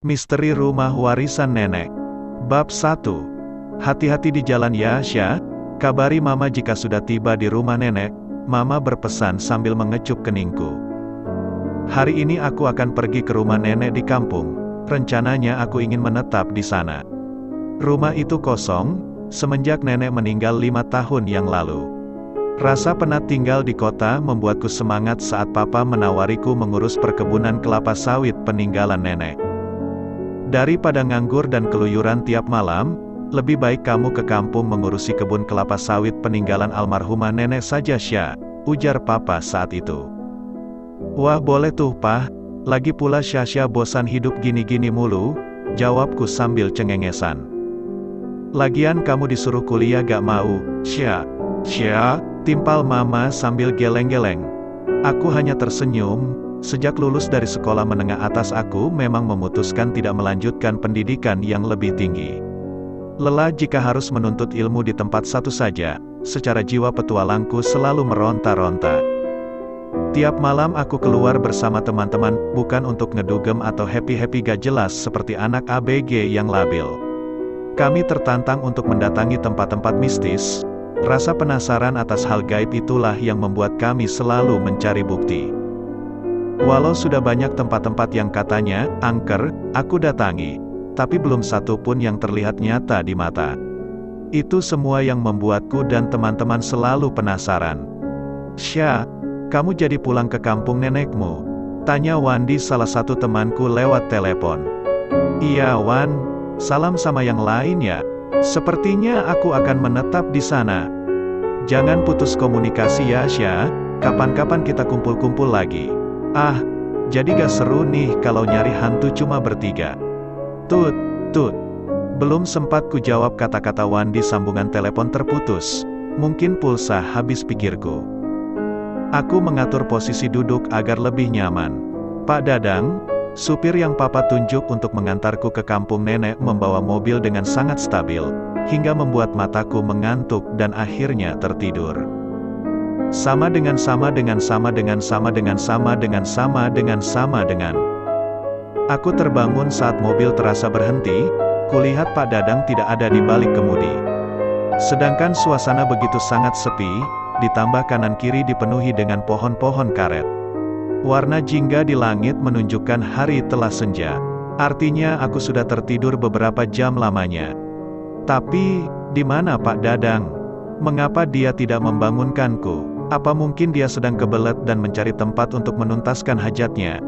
Misteri Rumah Warisan Nenek. Bab 1. Hati-hati di jalan ya, Sya. Kabari Mama jika sudah tiba di rumah nenek. Mama berpesan sambil mengecup keningku. Hari ini aku akan pergi ke rumah nenek di kampung. Rencananya aku ingin menetap di sana. Rumah itu kosong, semenjak nenek meninggal 5 tahun yang lalu. Rasa penat tinggal di kota membuatku semangat saat papa menawariku mengurus perkebunan kelapa sawit peninggalan nenek. Daripada nganggur dan keluyuran tiap malam, lebih baik kamu ke kampung mengurusi kebun kelapa sawit peninggalan almarhumah nenek saja, Sya, ujar papa saat itu. Wah, boleh tuh, Pah. Lagi pula Syasya bosan hidup gini-gini mulu, jawabku sambil cengengesan. Lagian kamu disuruh kuliah gak mau, Sya. Sya, timpal Mama sambil geleng-geleng. Aku hanya tersenyum. Sejak lulus dari sekolah menengah atas aku memang memutuskan tidak melanjutkan pendidikan yang lebih tinggi. Lelah jika harus menuntut ilmu di tempat satu saja, secara jiwa petualangku selalu meronta-ronta. Tiap malam aku keluar bersama teman-teman, bukan untuk ngedugem atau happy-happy gak jelas seperti anak ABG yang labil. Kami tertantang untuk mendatangi tempat-tempat mistis. Rasa penasaran atas hal gaib itulah yang membuat kami selalu mencari bukti. Walau sudah banyak tempat-tempat yang katanya angker, aku datangi, tapi belum satu pun yang terlihat nyata di mata. Itu semua yang membuatku dan teman-teman selalu penasaran. Sya, kamu jadi pulang ke kampung nenekmu? Tanya Wandi, salah satu temanku lewat telepon. Iya Wan, salam sama yang lain ya. Sepertinya aku akan menetap di sana. Jangan putus komunikasi ya Sya, kapan-kapan kita kumpul-kumpul lagi. Ah, jadi gak seru nih kalau nyari hantu cuma bertiga. Tut, tut. Belum sempat ku jawab kata-kata Wandi, sambungan telepon terputus. Mungkin pulsa habis, pikirku. Aku mengatur posisi duduk agar lebih nyaman. Pak Dadang, supir yang papa tunjuk untuk mengantarku ke kampung nenek, membawa mobil dengan sangat stabil, hingga membuat mataku mengantuk dan akhirnya tertidur. Sama dengan. Aku terbangun saat mobil terasa berhenti. Kulihat Pak Dadang tidak ada di balik kemudi. Sedangkan suasana begitu sangat sepi, ditambah kanan kiri dipenuhi dengan pohon-pohon karet. Warna jingga di langit menunjukkan hari telah senja. Artinya aku sudah tertidur beberapa jam lamanya. Tapi, di mana Pak Dadang? Mengapa dia tidak membangunkanku? Apa mungkin dia sedang kebelet dan mencari tempat untuk menuntaskan hajatnya?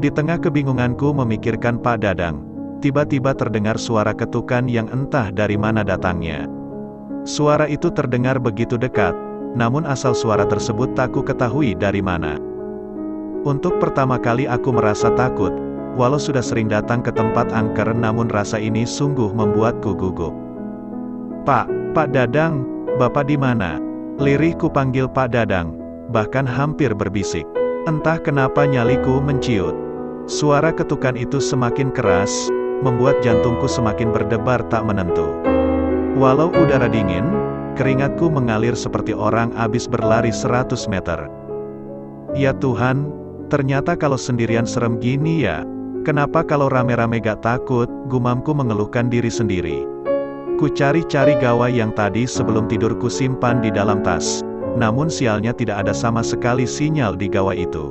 Di tengah kebingunganku memikirkan Pak Dadang, tiba-tiba terdengar suara ketukan yang entah dari mana datangnya. Suara itu terdengar begitu dekat, namun asal suara tersebut tak ku ketahui dari mana. Untuk pertama kali aku merasa takut, walau sudah sering datang ke tempat angker, namun rasa ini sungguh membuatku gugup. Pak Dadang, Bapak di mana? Lirihku panggil Pak Dadang, bahkan hampir berbisik. Entah kenapa nyaliku menciut. Suara ketukan itu semakin keras, membuat jantungku semakin berdebar tak menentu. Walau udara dingin, keringatku mengalir seperti orang habis berlari 100 meter. Ya Tuhan, ternyata kalau sendirian serem gini ya. Kenapa kalau rame-rame gak takut, gumamku mengeluhkan diri sendiri. Ku cari-cari gawai yang tadi sebelum tidur ku simpan di dalam tas. Namun sialnya tidak ada sama sekali sinyal di gawai itu.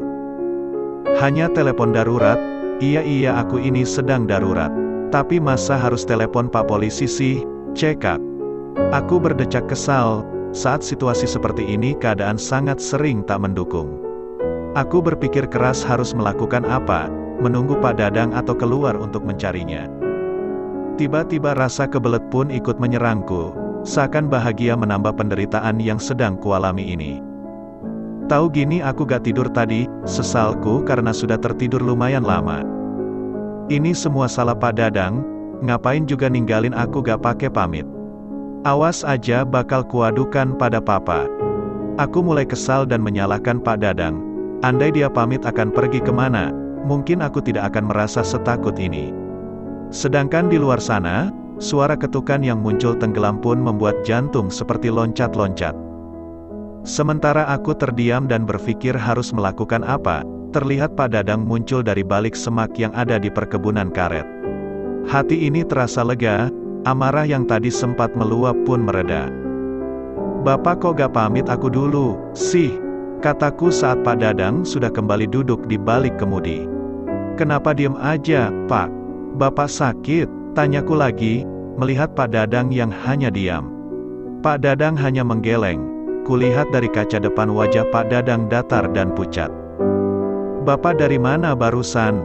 Hanya telepon darurat. Iya aku ini sedang darurat. Tapi masa harus telepon Pak Polisi sih? Cekak. Aku berdecak kesal. Saat situasi seperti ini keadaan sangat sering tak mendukung. Aku berpikir keras harus melakukan apa, menunggu Pak Dadang atau keluar untuk mencarinya. Tiba-tiba rasa kebelet pun ikut menyerangku, seakan bahagia menambah penderitaan yang sedang kualami ini. Tahu gini aku gak tidur tadi, sesalku karena sudah tertidur lumayan lama. Ini semua salah Pak Dadang, ngapain juga ninggalin aku gak pakai pamit. Awas aja bakal kuadukan pada papa. Aku mulai kesal dan menyalahkan Pak Dadang. Andai dia pamit akan pergi kemana, mungkin aku tidak akan merasa setakut ini. Sedangkan di luar sana, suara ketukan yang muncul tenggelam pun membuat jantung seperti loncat-loncat. Sementara aku terdiam dan berpikir harus melakukan apa, terlihat Pak Dadang muncul dari balik semak yang ada di perkebunan karet. Hati ini terasa lega, amarah yang tadi sempat meluap pun mereda. "Bapak kok gak pamit aku dulu, sih?" kataku saat Pak Dadang sudah kembali duduk di balik kemudi. "Kenapa diem aja, Pak? Bapak sakit?" tanyaku lagi, melihat Pak Dadang yang hanya diam. Pak Dadang hanya menggeleng. Kulihat dari kaca depan wajah Pak Dadang datar dan pucat. "Bapak dari mana barusan?"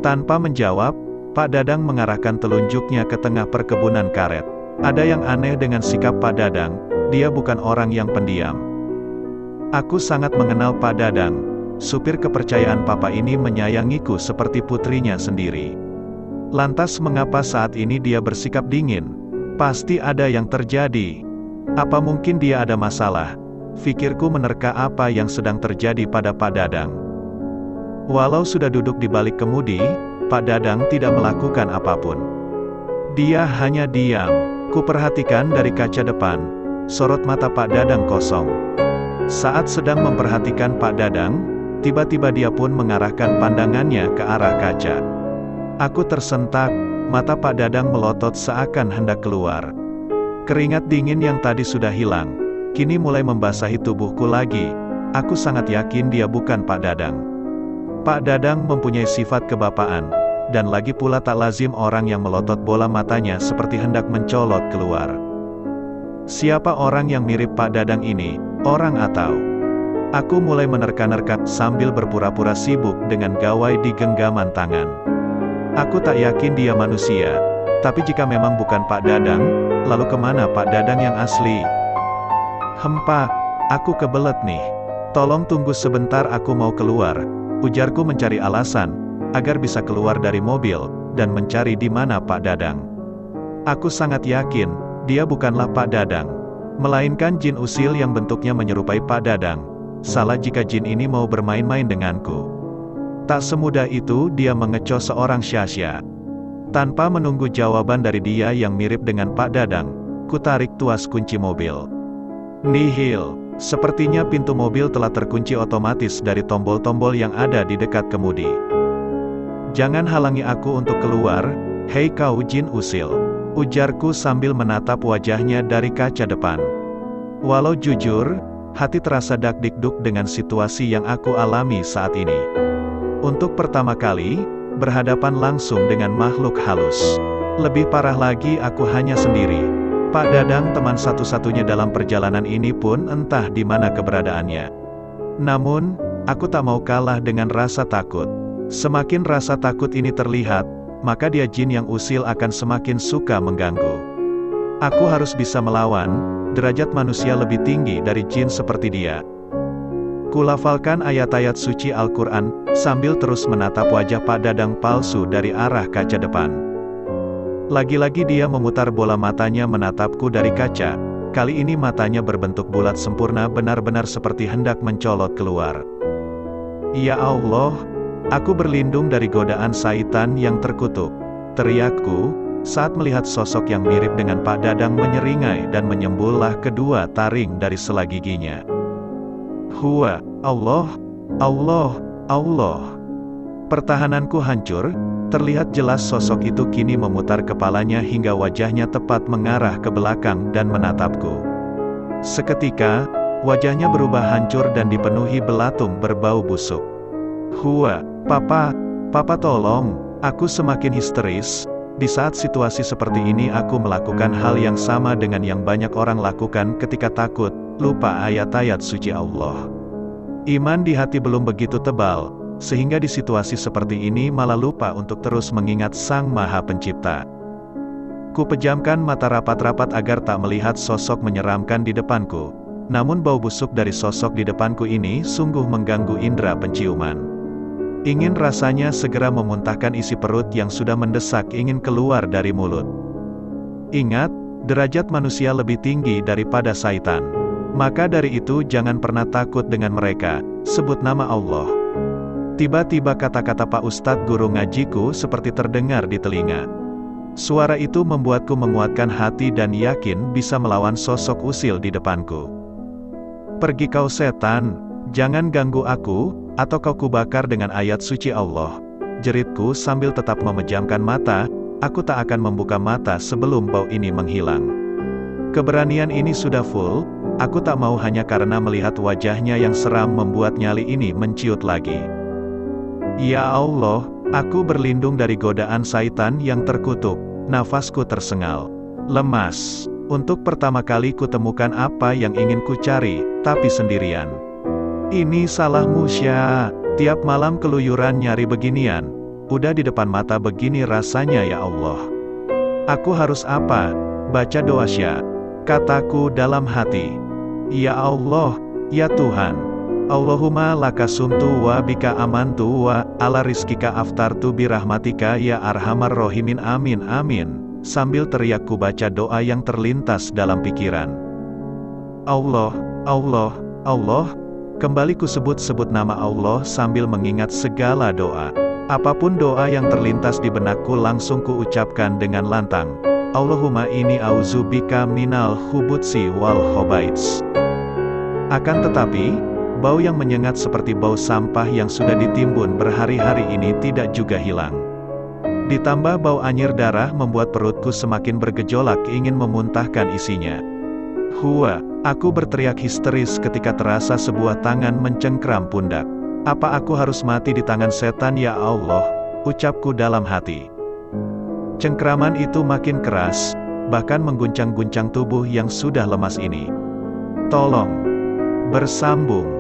Tanpa menjawab, Pak Dadang mengarahkan telunjuknya ke tengah perkebunan karet. Ada yang aneh dengan sikap Pak Dadang, dia bukan orang yang pendiam. Aku sangat mengenal Pak Dadang, supir kepercayaan papa ini menyayangiku seperti putrinya sendiri. Lantas mengapa saat ini dia bersikap dingin? Pasti ada yang terjadi. Apa mungkin dia ada masalah? Fikirku menerka apa yang sedang terjadi pada Pak Dadang. Walau sudah duduk di balik kemudi, Pak Dadang tidak melakukan apapun. Dia hanya diam. Kuperhatikan dari kaca depan, sorot mata Pak Dadang kosong. Saat sedang memperhatikan Pak Dadang, tiba-tiba dia pun mengarahkan pandangannya ke arah kaca. Aku tersentak, mata Pak Dadang melotot seakan hendak keluar. Keringat dingin yang tadi sudah hilang, kini mulai membasahi tubuhku lagi. Aku sangat yakin dia bukan Pak Dadang. Pak Dadang mempunyai sifat kebapaan, dan lagi pula tak lazim orang yang melotot bola matanya seperti hendak mencolot keluar. Siapa orang yang mirip Pak Dadang ini, orang atau? Aku mulai menerka-nerka sambil berpura-pura sibuk dengan gawai di genggaman tangan. Aku tak yakin dia manusia, tapi jika memang bukan Pak Dadang, lalu kemana Pak Dadang yang asli? Hempa, aku kebelet nih. Tolong tunggu sebentar, aku mau keluar, ujarku mencari alasan, agar bisa keluar dari mobil, dan mencari di mana Pak Dadang. Aku sangat yakin, dia bukanlah Pak Dadang, melainkan jin usil yang bentuknya menyerupai Pak Dadang. Salah jika jin ini mau bermain-main denganku. Tak semudah itu dia mengecoh seorang Syasya. Tanpa menunggu jawaban dari dia yang mirip dengan Pak Dadang, kutarik tuas kunci mobil. Nihil, sepertinya pintu mobil telah terkunci otomatis dari tombol-tombol yang ada di dekat kemudi. "Jangan halangi aku untuk keluar, hei kau jin usil," ujarku sambil menatap wajahnya dari kaca depan. Walau jujur, hati terasa dak-dikduk dengan situasi yang aku alami saat ini. Untuk pertama kali, berhadapan langsung dengan makhluk halus. Lebih parah lagi, aku hanya sendiri. Pak Dadang teman satu-satunya dalam perjalanan ini pun entah di mana keberadaannya. Namun, aku tak mau kalah dengan rasa takut. Semakin rasa takut ini terlihat, maka dia jin yang usil akan semakin suka mengganggu. Aku harus bisa melawan, derajat manusia lebih tinggi dari jin seperti dia. Kulafalkan ayat-ayat suci Al-Quran, sambil terus menatap wajah Pak Dadang palsu dari arah kaca depan. Lagi-lagi dia memutar bola matanya menatapku dari kaca, kali ini matanya berbentuk bulat sempurna benar-benar seperti hendak mencolot keluar. Ya Allah, aku berlindung dari godaan syaitan yang terkutuk, teriakku, saat melihat sosok yang mirip dengan Pak Dadang menyeringai dan menyembullah kedua taring dari sela giginya. Hua, Allah, Allah, Allah. Pertahananku hancur, terlihat jelas sosok itu kini memutar kepalanya hingga wajahnya tepat mengarah ke belakang dan menatapku. Seketika, wajahnya berubah hancur dan dipenuhi belatung berbau busuk. Hua, Papa tolong, aku semakin histeris. Di saat situasi seperti ini aku melakukan hal yang sama dengan yang banyak orang lakukan ketika takut, lupa ayat-ayat suci Allah. Iman di hati belum begitu tebal, sehingga di situasi seperti ini malah lupa untuk terus mengingat Sang Maha Pencipta. Ku pejamkan mata rapat-rapat agar tak melihat sosok menyeramkan di depanku. Namun bau busuk dari sosok di depanku ini sungguh mengganggu indera penciuman. Ingin rasanya segera memuntahkan isi perut yang sudah mendesak ingin keluar dari mulut. Ingat, derajat manusia lebih tinggi daripada syaitan. Maka dari itu jangan pernah takut dengan mereka, sebut nama Allah. Tiba-tiba kata-kata Pak Ustadz guru ngajiku seperti terdengar di telinga. Suara itu membuatku menguatkan hati dan yakin bisa melawan sosok usil di depanku. Pergi kau setan, jangan ganggu aku, Atau kau kubakar dengan ayat suci Allah, jeritku sambil tetap memejamkan mata, aku tak akan membuka mata sebelum bau ini menghilang. Keberanian ini sudah full, aku tak mau hanya karena melihat wajahnya yang seram membuat nyali ini menciut lagi. Ya Allah, aku berlindung dari godaan syaitan yang terkutuk, nafasku tersengal. Lemas. Untuk pertama kali kutemukan apa yang ingin ku cari, tapi sendirian. Ini salahmu Syah, tiap malam keluyuran nyari beginian, udah di depan mata begini rasanya ya Allah. Aku harus apa? Baca doa Syah, kataku dalam hati. Ya Allah, ya Tuhan. Allahumma laka sumtu wa bika amantu wa ala rizkika aftartu birahmatika ya arhamar rohimin amin amin. Sambil teriak ku baca doa yang terlintas dalam pikiran. Allah, Allah, Allah. Kembali ku sebut-sebut nama Allah sambil mengingat segala doa. Apapun doa yang terlintas di benakku langsung ku ucapkan dengan lantang. Allahumma inni auzubika minal khubutsi wal khobaits. Akan tetapi, bau yang menyengat seperti bau sampah yang sudah ditimbun berhari-hari ini tidak juga hilang. Ditambah bau anyir darah membuat perutku semakin bergejolak ingin memuntahkan isinya. Aku berteriak histeris ketika terasa sebuah tangan mencengkram pundak. Apa aku harus mati di tangan setan ya Allah? Ucapku dalam hati. Cengkraman itu makin keras, bahkan mengguncang-guncang tubuh yang sudah lemas ini. Tolong. Bersambung.